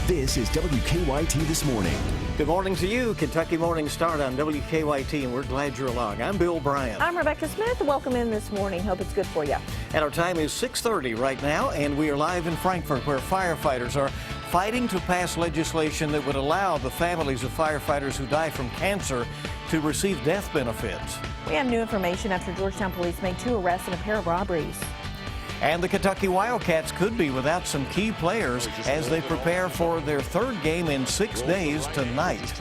This is WKYT This Morning. Good morning to you. Kentucky Morning Start on WKYT, and we're glad you're along. I'm Bill Bryant. I'm Rebecca Smith. Welcome in this morning. Hope it's good for you. And our time is 6:30 right now, and we are live in Frankfort, where firefighters are fighting to pass legislation that would allow the families of firefighters who die from cancer to receive death benefits. We have new information after Georgetown police made 2 arrests in a pair of robberies. And the Kentucky Wildcats could be without some key players as they prepare for their 3rd game in 6 days tonight.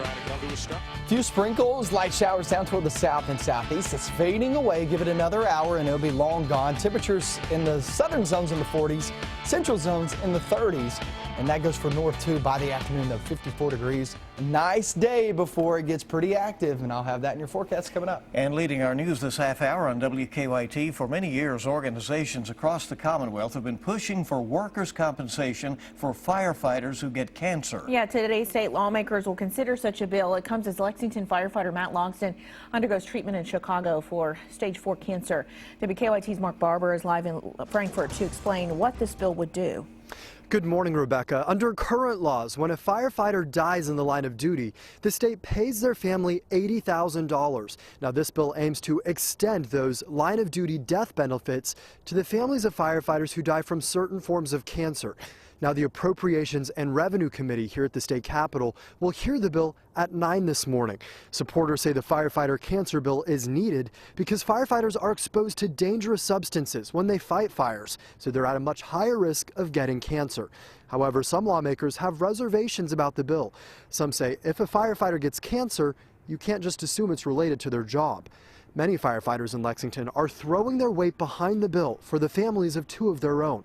Few sprinkles, light showers down toward the south and southeast. It's fading away. Give it another hour and it'll be long gone. Temperatures in the southern zones in the 40s, central zones in the 30s. And that goes for north too by the afternoon of 54 degrees. Nice day before it gets pretty active, and I'll have that in your forecast coming up. And leading our news this half hour on WKYT, for many years, organizations across the Commonwealth have been pushing for workers' compensation for firefighters who get cancer. Yeah, today state lawmakers will consider such a bill. It comes as Lexington firefighter Matt Logston undergoes treatment in Chicago for stage 4 cancer. WKYT's Mark Barber is live in Frankfort to explain what this bill would do. Good morning, Rebecca. Under current laws, when a firefighter dies in the line of duty, the state pays their family $80,000. Now, this bill aims to extend those line of duty death benefits to the families of firefighters who die from certain forms of cancer. Now, the Appropriations and Revenue Committee here at the state capitol will hear the bill at 9 this morning. Supporters say the firefighter cancer bill is needed because firefighters are exposed to dangerous substances when they fight fires, so they're at a much higher risk of getting cancer. However, some lawmakers have reservations about the bill. Some say if a firefighter gets cancer, you can't just assume it's related to their job. Many firefighters in Lexington are throwing their weight behind the bill for the families of 2 of their own.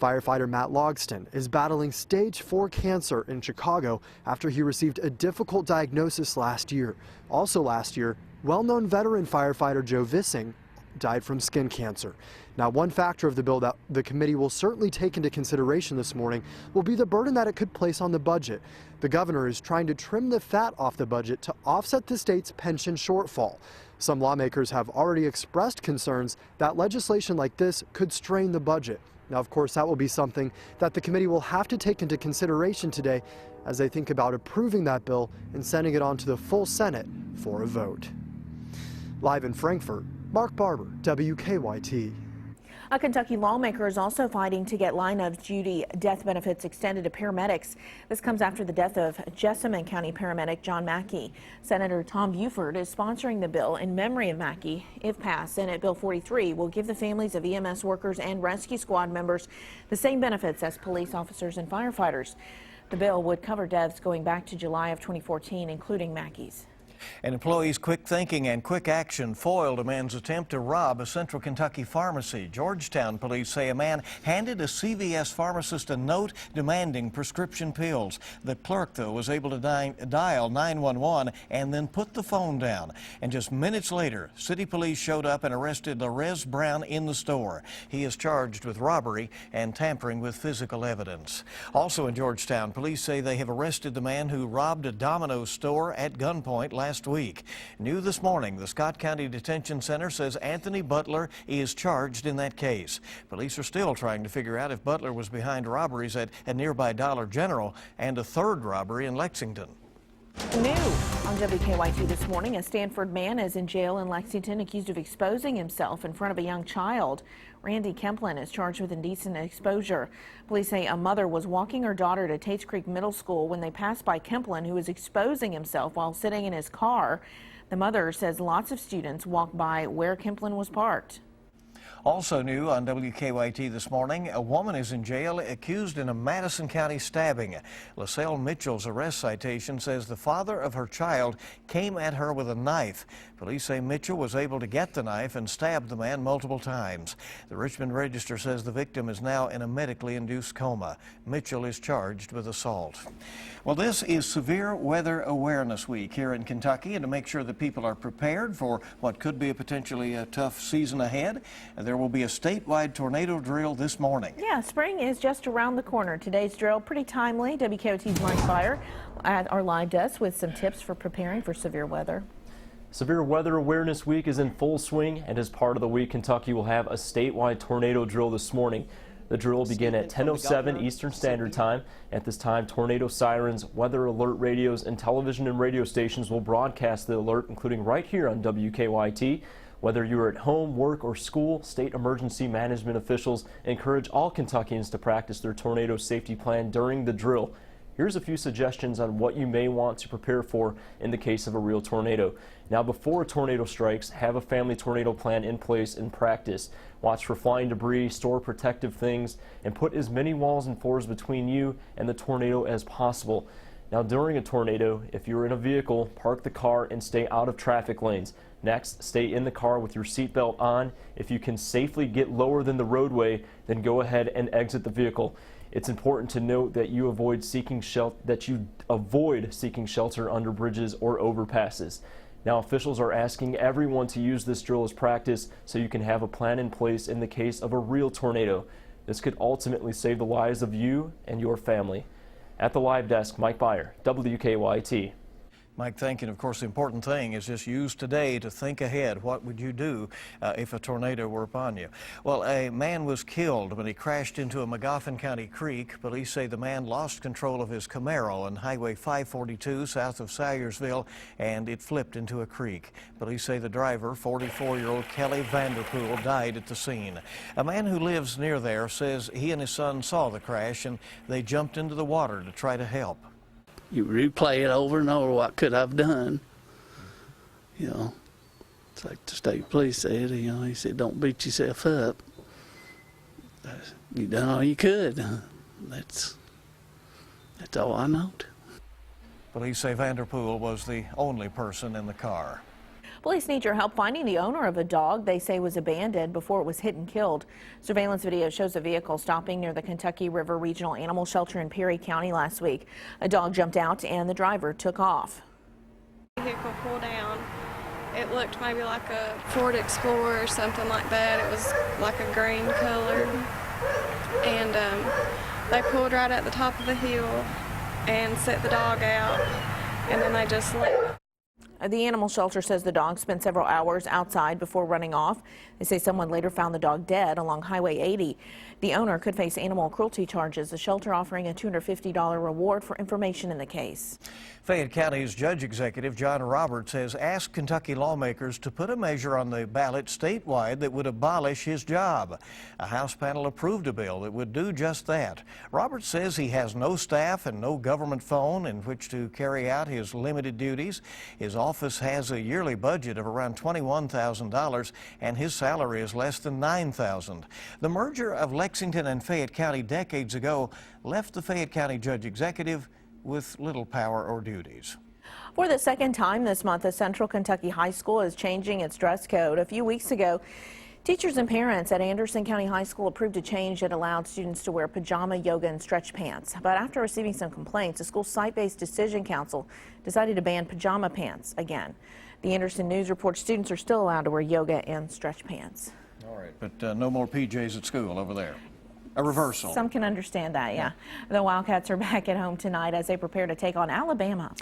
Firefighter Matt Logston is battling stage 4 cancer in Chicago after he received a difficult diagnosis last year. Also last year, well-known veteran firefighter Joe Vissing died from skin cancer. Now, one factor of the bill that the committee will certainly take into consideration this morning will be the burden that it could place on the budget. The governor is trying to trim the fat off the budget to offset the state's pension shortfall. Some lawmakers have already expressed concerns that legislation like this could strain the budget. Now, of course, that will be something that the committee will have to take into consideration today as they think about approving that bill and sending it on to the full Senate for a vote. Live in Frankfort, Mark Barber, WKYT. A Kentucky lawmaker is also fighting to get line-of-duty death benefits extended to paramedics. This comes after the death of Jessamine County paramedic John Mackey. Senator Tom Buford is sponsoring the bill in memory of Mackey. If passed, Senate Bill 43 will give the families of EMS workers and rescue squad members the same benefits as police officers and firefighters. The bill would cover deaths going back to July of 2014, including Mackey's. And employees' quick thinking and quick action foiled a man's attempt to rob a central Kentucky pharmacy. Georgetown police say a man handed a CVS pharmacist a note demanding prescription pills. The clerk, though, was able to dial 911 and then put the phone down. And just minutes later, city police showed up and arrested Larez Brown in the store. He is charged with robbery and tampering with physical evidence. Also in Georgetown, police say they have arrested the man who robbed a Domino's store at gunpoint last week. New this morning, the Scott County Detention Center says Anthony Butler is charged in that case. Police are still trying to figure out if Butler was behind robberies at a nearby Dollar General and a 3rd robbery in Lexington. New on WKYT this morning, a Stanford man is in jail in Lexington accused of exposing himself in front of a young child. Randy Kemplin is charged with indecent exposure. Police say a mother was walking her daughter to Tates Creek Middle School when they passed by Kemplin, who was exposing himself while sitting in his car. The mother says lots of students walked by where Kemplin was parked. Also new on WKYT this morning, a woman is in jail accused in a Madison County stabbing. LaSalle Mitchell's arrest citation says the father of her child came at her with a knife. Police say Mitchell was able to get the knife and stabbed the man multiple times. The Richmond Register says the victim is now in a medically induced coma. Mitchell is charged with assault. Well, this is Severe Weather Awareness Week here in Kentucky, and to make sure that people are prepared for what could be a potentially tough season ahead, there will be a statewide tornado drill this morning. Yeah, spring is just around the corner. Today's drill, pretty timely. WKOT's Mike Fire at our live desk with some tips for preparing for severe weather. Severe Weather Awareness Week is in full swing, and as part of the week, Kentucky will have a statewide tornado drill this morning. The drill will begin at 10:07 Eastern Standard Time. At this time, tornado sirens, weather alert radios, and television and radio stations will broadcast the alert, including right here on WKYT. Whether you're at home, work, or school, state emergency management officials encourage all Kentuckians to practice their tornado safety plan during the drill. Here's a few suggestions on what you may want to prepare for in the case of a real tornado. Now, before a tornado strikes, have a family tornado plan in place and practice. Watch for flying debris, store protective things, and put as many walls and floors between you and the tornado as possible. Now, during a tornado, if you're in a vehicle, park the car and stay out of traffic lanes. Next, stay in the car with your seatbelt on. If you can safely get lower than the roadway, then go ahead and exit the vehicle. It's important to note that you avoid seeking shelter under bridges or overpasses. Now, officials are asking everyone to use this drill as practice so you can have a plan in place in the case of a real tornado. This could ultimately save the lives of you and your family. At the live desk, Mike Byer, WKYT. Mike, thank you. And of course, the important thing is just use today to think ahead. What would you do if a tornado were upon you? Well, a man was killed when he crashed into a Magoffin County creek. Police say the man lost control of his Camaro on Highway 542 south of Salyersville, and it flipped into a creek. Police say the driver, 44-year-old Kelly Vanderpool, died at the scene. A man who lives near there says he and his son saw the crash, and they jumped into the water to try to help. You replay it over and over, what could I've done? You know, it's like the state police said, he said, don't beat yourself up. You done all you could. That's all I know. Police say Vanderpool was the only person in the car. Police need your help finding the owner of a dog they say was abandoned before it was hit and killed. Surveillance video shows a vehicle stopping near the Kentucky River Regional Animal Shelter in Perry County last week. A dog jumped out and the driver took off. The vehicle pulled down. It looked maybe like a Ford Explorer or something like that. It was like a green color. And they pulled right at the top of the hill and set the dog out, and then they just left. The animal shelter says the dog spent several hours outside before running off. They say someone later found the dog dead along Highway 80. The owner could face animal cruelty charges, the shelter offering a $250 reward for information in the case. Fayette County's Judge Executive John Roberts has asked Kentucky lawmakers to put a measure on the ballot statewide that would abolish his job. A House panel approved a bill that would do just that. Roberts says he has no staff and no government phone in which to carry out his limited duties. His office has a yearly budget of around $21,000 and his salary is less than $9,000. The merger of Lexington and Fayette County decades ago left the Fayette County Judge Executive with little power or duties. For the second time this month, a Central Kentucky high school is changing its dress code. A few weeks ago, teachers and parents at Anderson County High School approved a change that allowed students to wear pajama, yoga, and stretch pants. But after receiving some complaints, the school's site-based decision council decided to ban pajama pants again. The Anderson News reports students are still allowed to wear yoga and stretch pants. All right, but no more PJs at school over there. A reversal. Some can understand that, yeah. The Wildcats are back at home tonight as they prepare to take on Alabama.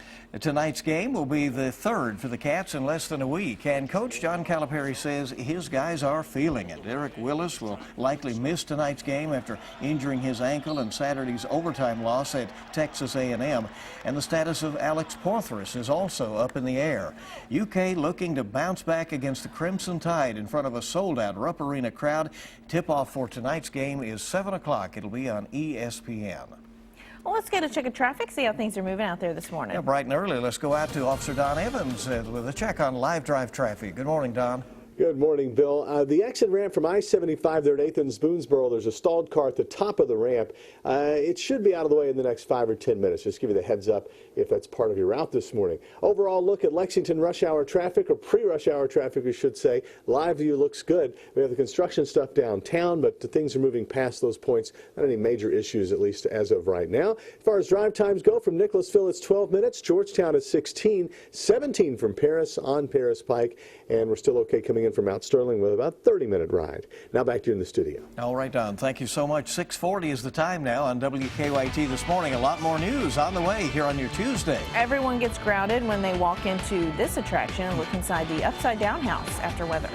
Tonight's game will be the third for the Cats in less than a week, and Coach John Calipari says his guys are feeling it. Derek Willis will likely miss tonight's game after injuring his ankle in Saturday's overtime loss at Texas A&M, and the status of Alex Porthras is also up in the air. UK looking to bounce back against the Crimson Tide in front of a sold-out Rupp Arena crowd. Tip-off for tonight's game is 7 o'clock. It'll be on ESPN. Well, let's get a check of traffic, see how things are moving out there this morning. Yeah, bright and early. Let's go out to Officer Don Evans with a check on live drive traffic. Good morning, Don. Good morning, Bill. The exit ramp from I-75 there at 8th and Boonesboro, there's a stalled car at the top of the ramp. It should be out of the way in the next 5 or 10 minutes. Just give you the heads up if that's part of your route this morning. Overall look at Lexington rush hour traffic, or pre-rush hour traffic, we should say. Live view looks good. We have the construction stuff downtown, but things are moving past those points. Not any major issues, at least as of right now. As far as drive times go, from Nicholasville, it's 12 minutes. Georgetown is 16, 17 from Paris on Paris Pike, and we're still okay coming in from Mount Sterling with about a 30-minute ride. Now back to you in the studio. All right, Don. Thank you so much. 6:40 is the time now on WKYT this morning. A lot more news on the way here on your Tuesday. Everyone gets grounded when they walk into this attraction and look inside the upside-down house after weather.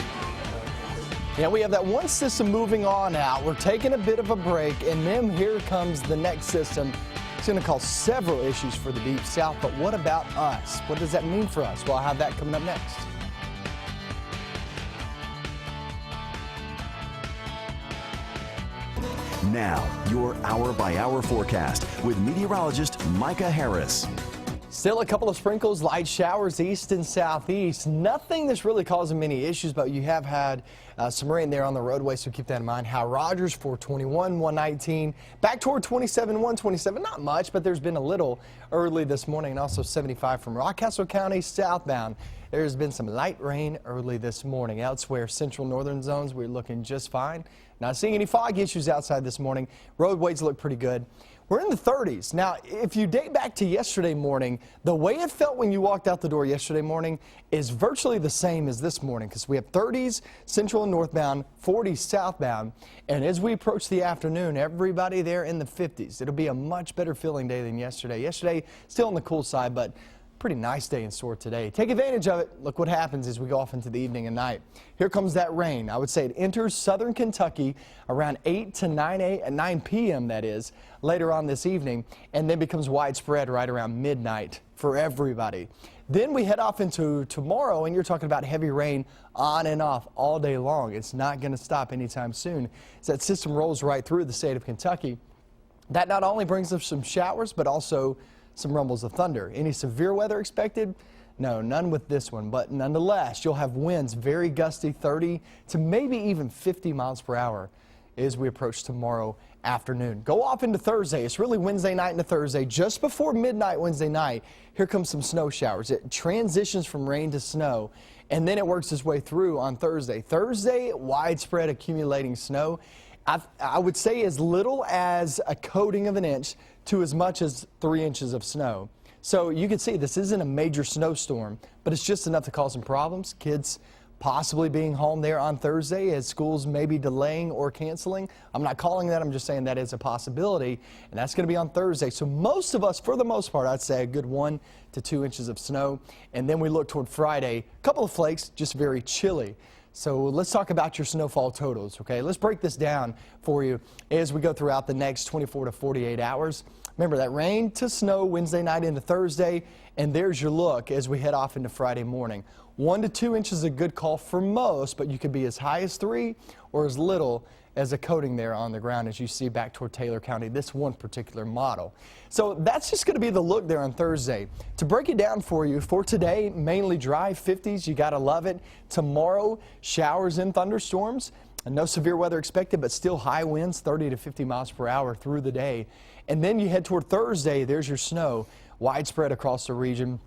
Yeah, we have that one system moving on out. We're taking a bit of a break, and then here comes the next system. It's going to cause several issues for the Deep South, but what about us? What does that mean for us? Well, I'll have that coming up next. Now, your hour-by-hour forecast with meteorologist Micah Harris. Still a couple of sprinkles, light showers east and southeast. Nothing that's really causing many issues, but you have had some rain there on the roadway, so keep that in mind. Hal Rogers, 421, 119. Back toward 27, 127. Not much, but there's been a little early this morning, and also 75 from Rockcastle County southbound. There's been some light rain early this morning. Elsewhere, central northern zones, we're looking just fine. Not seeing any fog issues outside this morning. Roadways look pretty good. We're in the 30s. Now, if you date back to yesterday morning, the way it felt when you walked out the door yesterday morning is virtually the same as this morning, because we have 30s central and northbound, 40s southbound, and as we approach the afternoon, everybody there in the 50s. It'll be a much better feeling day than yesterday. Yesterday, still on the cool side, but pretty nice day in store today. Take advantage of it. Look what happens as we go off into the evening and night. Here comes that rain. I would say it enters southern Kentucky around 8 to 9 p.m. that is, later on this evening, and then becomes widespread right around midnight for everybody. Then we head off into tomorrow, and you're talking about heavy rain on and off all day long. It's not going to stop anytime soon as that system rolls right through the state of Kentucky. That not only brings us some showers, but also some rumbles of thunder. Any severe weather expected? No, none with this one, but nonetheless, you'll have winds very gusty, 30 to maybe even 50 miles per hour as we approach tomorrow afternoon. Go off into Thursday. It's really Wednesday night into Thursday. Just before midnight Wednesday night, here comes some snow showers. It transitions from rain to snow, and then it works its way through on Thursday. Thursday, widespread accumulating snow. I would say as little as a coating of an inch to as much as 3 inches of snow. So you can see this isn't a major snowstorm, but it's just enough to cause some problems. Kids possibly being home there on Thursday as schools may be delaying or canceling. I'm not calling that, I'm just saying that is a possibility, and that's going to be on Thursday. So most of us, for the most part, I'd say a good 1 to 2 inches of snow. And then we look toward Friday, a couple of flakes, just very chilly. So let's talk about your snowfall totals, okay? Let's break this down for you as we go throughout the next 24 to 48 hours. Remember that rain to snow Wednesday night into Thursday, and there's your look as we head off into Friday morning. 1 to 2 inches is a good call for most, but you could be as high as 3 or as little as a coating there on the ground as you see back toward Taylor County, this one particular model. So that's just going to be the look there on Thursday. To break it down for you, for today, mainly dry 50s, you got to love it. Tomorrow, showers and thunderstorms. No severe weather expected, but still high winds, 30 to 50 miles per hour through the day. And then you head toward Thursday, there's your snow, widespread across the region.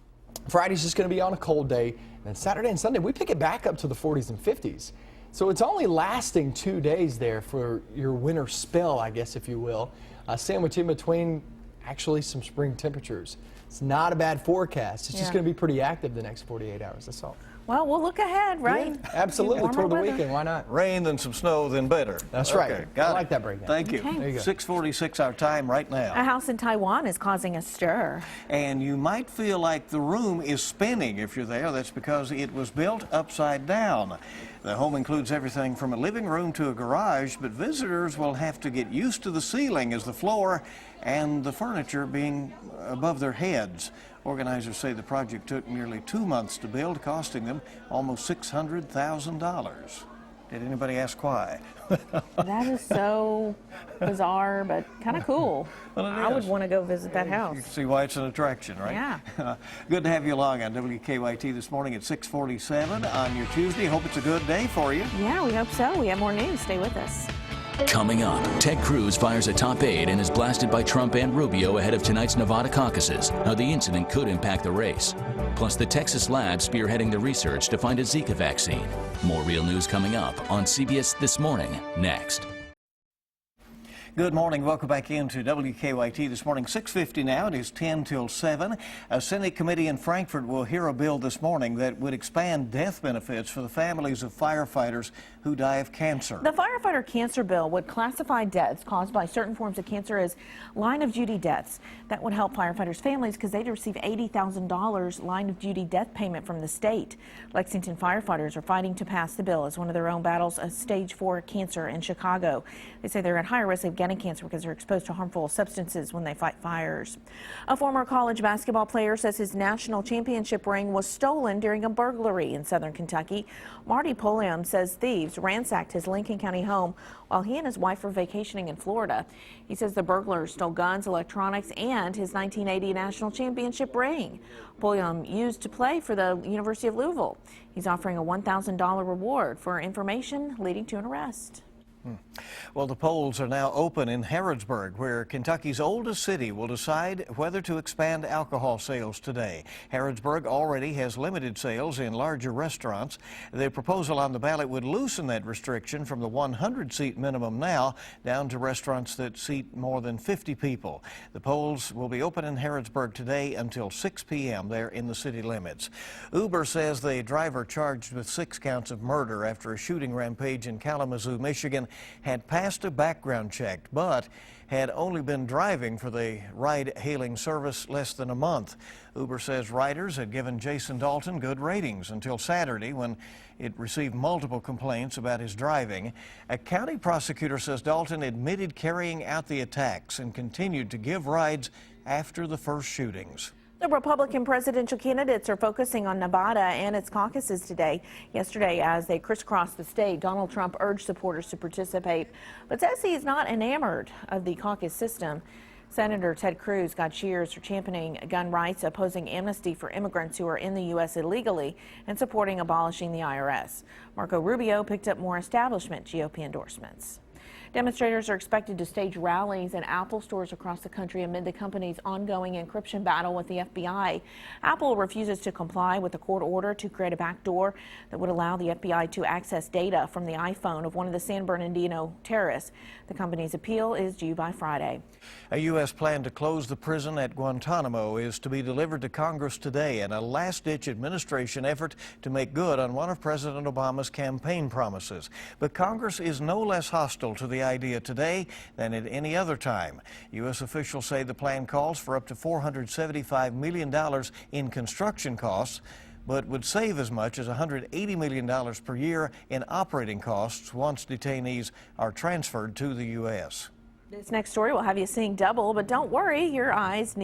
Friday's just going to be on a cold day. And then Saturday and Sunday, we pick it back up to the 40s and 50s. So it's only lasting 2 days there for your winter spell, I guess, if you will. Sandwich in between actually some spring temperatures. It's not a bad forecast. It's just going to be pretty active the next 48 hours. That's all. Well, we'll look ahead, right? Yeah, absolutely. Toward the weekend. Why not? Rain and some snow, then better. That's right. Got I like that breakdown. Thank you. Okay. There you go. 6:46 our time right now. A house in Taiwan is causing a stir. And you might feel like the room is spinning if you're there. That's because it was built upside down. The home includes everything from a living room to a garage, but visitors will have to get used to the ceiling as the floor and the furniture being above their heads. Organizers say the project took nearly 2 months to build, costing them almost $600,000. Did anybody ask why? That is so bizarre, but kind of cool. Well, I would want to go visit that house. You can see why it's an attraction, right? Yeah. Good to have you along on WKYT this morning at 6:47 on your Tuesday. Hope it's a good day for you. Yeah, we hope so. We have more news. Stay with us. Coming up, Ted Cruz fires a top aide and is blasted by Trump and Rubio ahead of tonight's Nevada caucuses. How the incident could impact the race. Plus, the Texas lab spearheading the research to find a Zika vaccine. More real news coming up on CBS This Morning, next. Good morning. Welcome back into WKYT this morning. 6:50 now. It is 10 till 7. A Senate committee in Frankfort will hear a bill this morning that would expand death benefits for the families of firefighters who die of cancer. The firefighter cancer bill would classify deaths caused by certain forms of cancer as line-of-duty deaths. That would help firefighters' families because they'd receive $80,000 line-of-duty death payment from the state. Lexington firefighters are fighting to pass the bill as one of their own battles a stage 4 cancer in Chicago. They say they're at higher risk of getting cancer because they're exposed to harmful substances when they fight fires. A former college basketball player says his national championship ring was stolen during a burglary in southern Kentucky. Marty Polium says thieves ransacked his Lincoln County home while he and his wife were vacationing in Florida. He says the burglars stole guns, electronics, and his 1980 national championship ring. Polium used to play for the University of Louisville. He's offering a $1,000 reward for information leading to an arrest. Well, the polls are now open in Harrodsburg, where Kentucky's oldest city will decide whether to expand alcohol sales today. Harrodsburg already has limited sales in larger restaurants. The proposal on the ballot would loosen that restriction from the 100-seat minimum now down to restaurants that seat more than 50 people. The polls will be open in Harrodsburg today until 6 p.m. there in the city limits. Uber says the driver charged with 6 counts of murder after a shooting rampage in Kalamazoo, Michigan, had passed a background check, but had only been driving for the ride-hailing service less than a month. Uber says riders had given Jason Dalton good ratings until Saturday when it received multiple complaints about his driving. A county prosecutor says Dalton admitted carrying out the attacks and continued to give rides after the first shootings. The Republican presidential candidates are focusing on Nevada and its caucuses today. Yesterday, as they crisscrossed the state, Donald Trump urged supporters to participate, but says he is not enamored of the caucus system. Senator Ted Cruz got cheers for championing gun rights, opposing amnesty for immigrants who are in the U.S. illegally, and supporting abolishing the IRS. Marco Rubio picked up more establishment GOP endorsements. Demonstrators are expected to stage rallies in Apple stores across the country amid the company's ongoing encryption battle with the FBI. Apple refuses to comply with a court order to create a backdoor that would allow the FBI to access data from the iPhone of one of the San Bernardino terrorists. The company's appeal is due by Friday. A U.S. plan to close the prison at Guantanamo is to be delivered to Congress today in a last-ditch administration effort to make good on one of President Obama's campaign promises. But Congress is no less hostile to the idea today than at any other time. U.S. officials say the plan calls for up to $475 million in construction costs, but would save as much as $180 million per year in operating costs once detainees are transferred to the U.S. This next story will have you seeing double, but don't worry, your eyes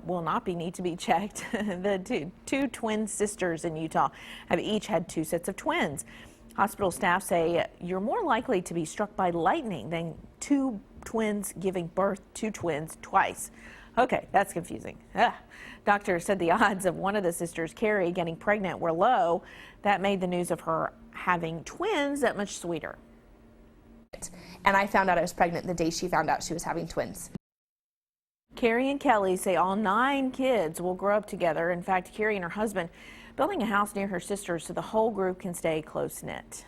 will not need to be checked. The two twin sisters in Utah have each had 2 sets of twins. Hospital staff say you're more likely to be struck by lightning than 2 twins giving birth to twins twice. Okay, that's confusing. Doctors said the odds of one of the sisters, Carrie, getting pregnant were low. That made the news of her having twins that much sweeter. And I found out I was pregnant the day she found out she was having twins. Carrie and Kelly say all 9 kids will grow up together. In fact, Carrie and her husband building a house near her sisters so the whole group can stay close-knit.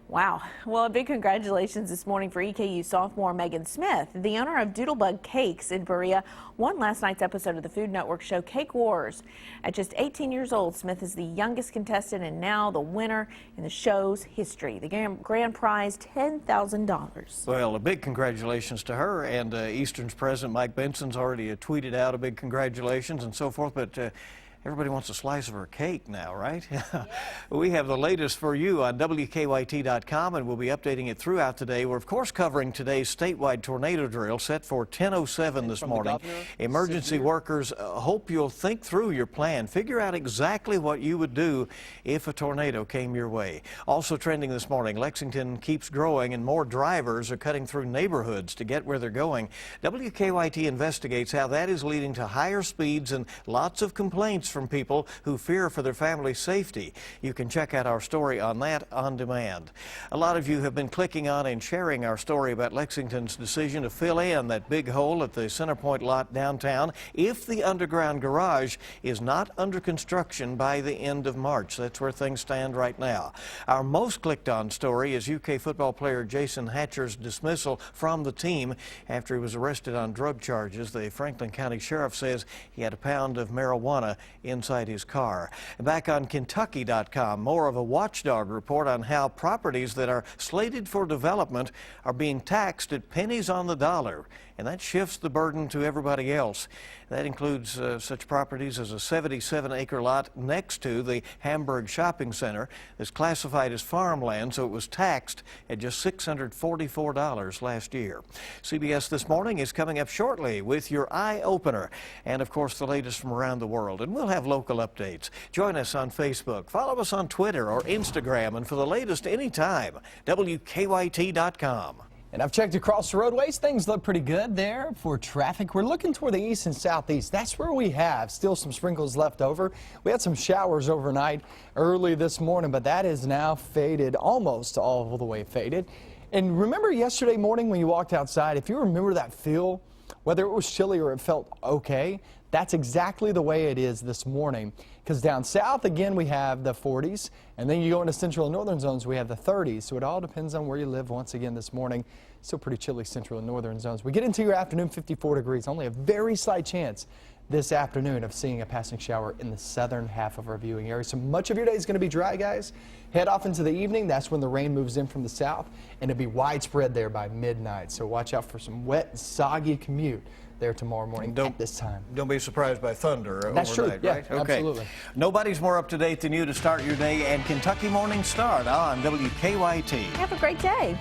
Wow. Well, a big congratulations this morning for EKU sophomore Megan Smith. The owner of Doodlebug Cakes in Berea won last night's episode of the Food Network show Cake Wars. At just 18 years old, Smith is the youngest contestant and now the winner in the show's history. The grand prize, $10,000. Well, a big congratulations to her, and Eastern's president Mike Benson's already tweeted out a big congratulations and so forth, but everybody wants a slice of her cake now, right? We have the latest for you on WKYT.com, and we'll be updating it throughout today. We're, of course, covering today's statewide tornado drill set for 10:07 this morning. Emergency workers hope you'll think through your plan. Figure out exactly what you would do if a tornado came your way. Also trending this morning, Lexington keeps growing and more drivers are cutting through neighborhoods to get where they're going. WKYT investigates how that is leading to higher speeds and lots of complaints from people who fear for their family's safety. You can check out our story on that on demand. A lot of you have been clicking on and sharing our story about Lexington's decision to fill in that big hole at the Centerpoint lot downtown if the underground garage is not under construction by the end of March. That's where things stand right now. Our most clicked on story is UK football player Jason Hatcher's dismissal from the team after he was arrested on drug charges. The Franklin County Sheriff says he had a pound of marijuana inside his car. Back on Kentucky.com, more of a watchdog report on how properties that are slated for development are being taxed at pennies on the dollar. And that shifts the burden to everybody else. That includes such properties as a 77-acre lot next to the Hamburg Shopping Center that's classified as farmland, so it was taxed at just $644 last year. CBS This Morning is coming up shortly with your eye opener and, of course, the latest from around the world. And we'll have local updates. Join us on Facebook, follow us on Twitter or Instagram, and for the latest anytime, WKYT.com. And I've checked across the roadways. Things look pretty good there for traffic. We're looking toward the east and southeast. That's where we have still some sprinkles left over. We had some showers overnight early this morning, but that is now faded, almost all the way faded. And remember yesterday morning when you walked outside, if you remember that feel, whether it was chilly or it felt okay, that's exactly the way it is this morning. Because down south, again, we have the 40s, and then you go into central and northern zones, we have the 30s. So it all depends on where you live once again this morning. Still pretty chilly central and northern zones. We get into your afternoon, 54 degrees. Only a very slight chance this afternoon of seeing a passing shower in the southern half of our viewing area. So much of your day is going to be dry, guys. Head off into the evening. That's when the rain moves in from the south, and it'll be widespread there by midnight. So watch out for some wet and soggy commute there tomorrow morning at this time. Don't be surprised by thunder That's overnight, true. Yeah, right? Okay. absolutely. Nobody's more up to date than you to start your day, and Kentucky Morning Start on WKYT. Have a great day.